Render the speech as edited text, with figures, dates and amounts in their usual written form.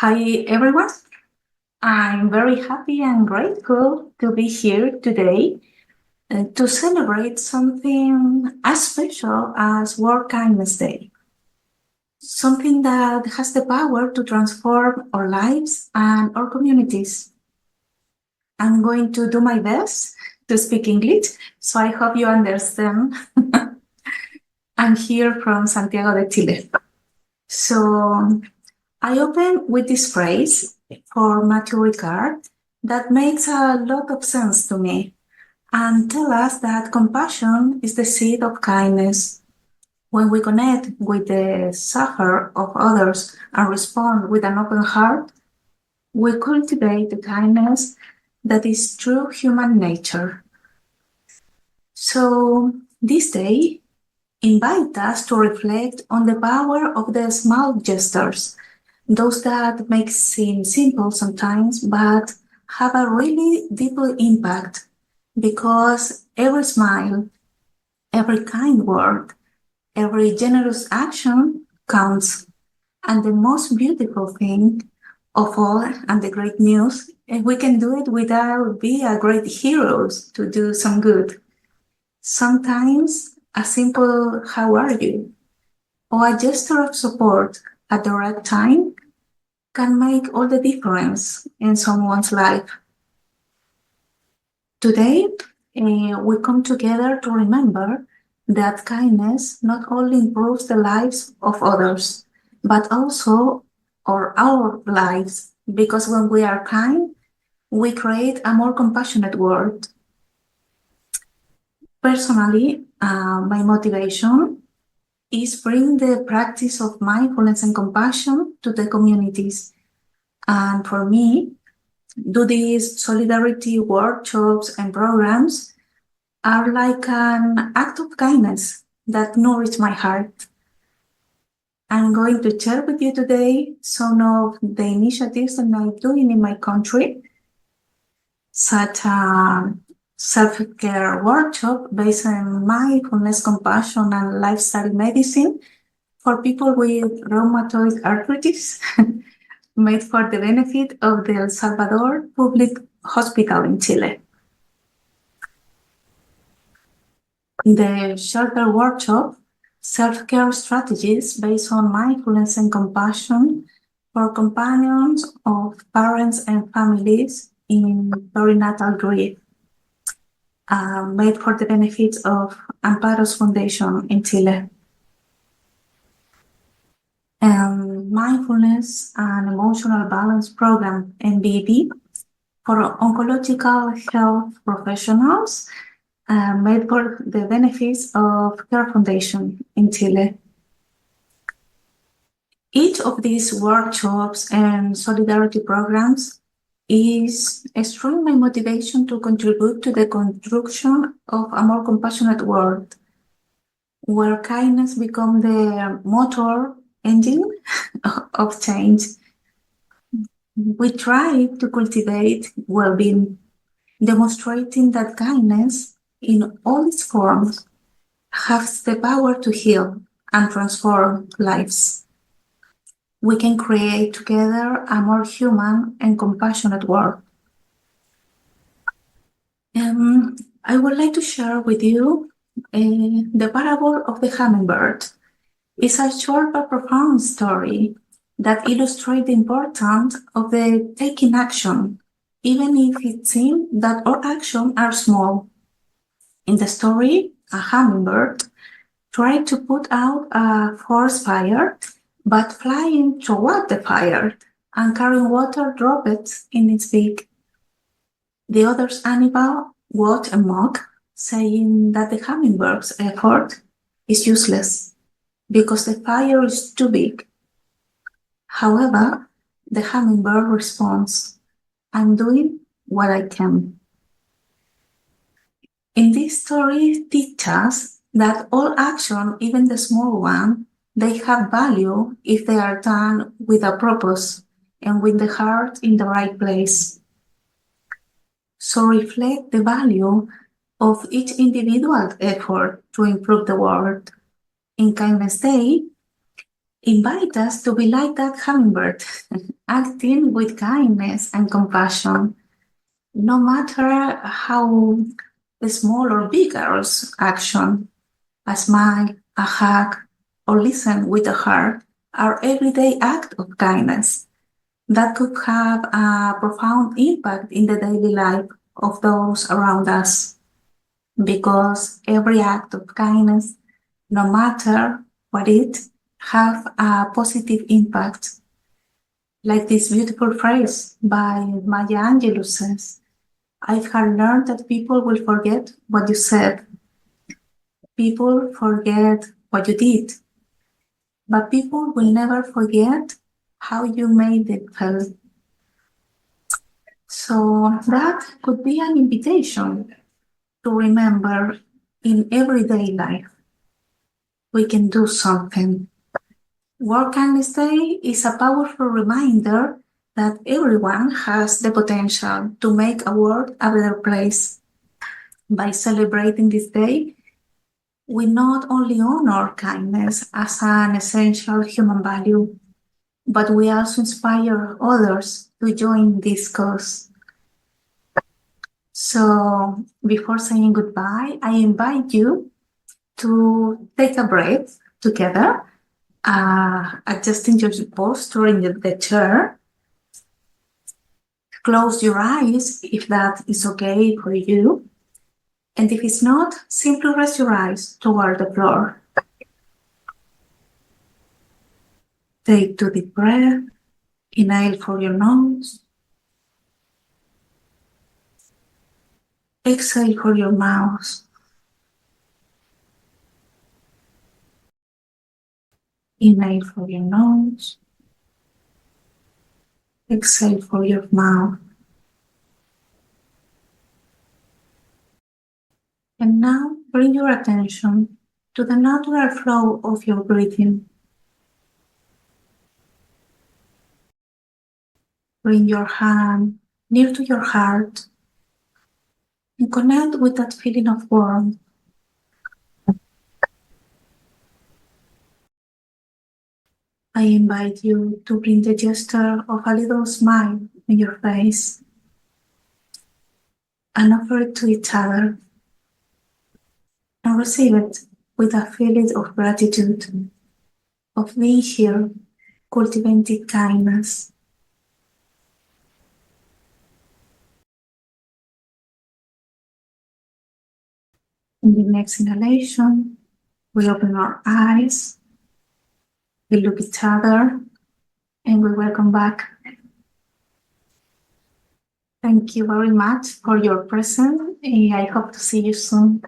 Hi, everyone. I'm very happy and grateful to be here today to celebrate something as special as World Kindness Day, something that has the power to transform our lives and our communities. I'm going to do my best to speak English, so I hope you understand. I'm here from Santiago de Chile. So I open with this phrase for Matthew Ricard that makes a lot of sense to me and tell us that compassion is the seed of kindness. When we connect with the suffer of others and respond with an open heart, we cultivate the kindness that is true human nature. So this day invite us to reflect on the power of the small gestures, those that may seem simple sometimes, but have a really deep impact because every smile, every kind word, every generous action counts. And the most beautiful thing of all, and the great news, is we can do it without being a great heroes to do some good. Sometimes a simple "how are you?" or a gesture of support at the right time can make all the difference in someone's life. Today, we come together to remember that kindness not only improves the lives of others, but also our lives, because when we are kind, we create a more compassionate world. Personally, my motivation is bring the practice of mindfulness and compassion to the communities. And for me, do these solidarity workshops and programs are like an act of kindness that nourish my heart. I'm going to share with you today some of the initiatives that I'm doing in my country, such as self-care workshop based on mindfulness, compassion, and lifestyle medicine for people with rheumatoid arthritis, made for the benefit of the El Salvador Public Hospital in Chile. The shelter workshop, self-care strategies based on mindfulness and compassion for companions of parents and families in perinatal grief, made for the benefit of Amparo's Foundation in Chile. Mindfulness and Emotional Balance Program, MBB, for oncological health professionals, made for the benefits of Care Foundation in Chile. Each of these workshops and solidarity programs is extreme my motivation to contribute to the construction of a more compassionate world, where kindness becomes the motor engine of change. We try to cultivate well-being, demonstrating that kindness in all its forms has the power to heal and transform lives. We can create together a more human and compassionate world. I would like to share with you the parable of the hummingbird. It's a short but profound story that illustrates the importance of the taking action, even if it seems that our actions are small. In the story, a hummingbird tried to put out a forest fire, but flying toward the fire and carrying water droplets in its beak. The other animal watched and mocked, saying that the hummingbird's effort is useless because the fire is too big. However, the hummingbird responds, "I'm doing what I can." In this story, teach us that all action, even the small one, they have value if they are done with a purpose and with the heart in the right place. So reflect the value of each individual effort to improve the world. In Kindness Day, invite us to be like that hummingbird, acting with kindness and compassion, no matter how small or big our action. A smile, a hug, or listen with a heart are everyday act of kindness that could have a profound impact in the daily life of those around us. Because every act of kindness, no matter what it, have a positive impact. Like this beautiful phrase by Maya Angelou says, I have learned that people will forget what you said. People forget what you did, but people will never forget how you made them feel. So that could be an invitation to remember in everyday life we can do something. Work and Stay is a powerful reminder that everyone has the potential to make a world a better place. By celebrating this day, we not only honor kindness as an essential human value, but we also inspire others to join this cause. So, before saying goodbye, I invite you to take a breath together, adjusting your posture in the chair. Close your eyes if that is okay for you. And if it's not, simply rest your eyes toward the floor. Take 2 deep breaths. Inhale for your nose. Exhale for your mouth. Inhale for your nose. Exhale for your mouth. And now bring your attention to the natural flow of your breathing. Bring your hand near to your heart and connect with that feeling of warmth. I invite you to bring the gesture of a little smile on your face and offer it to each other and receive it with a feeling of gratitude, of being here, cultivating kindness. In the next inhalation, we open our eyes, we look at each other, and we welcome back. Thank you very much for your presence, and I hope to see you soon.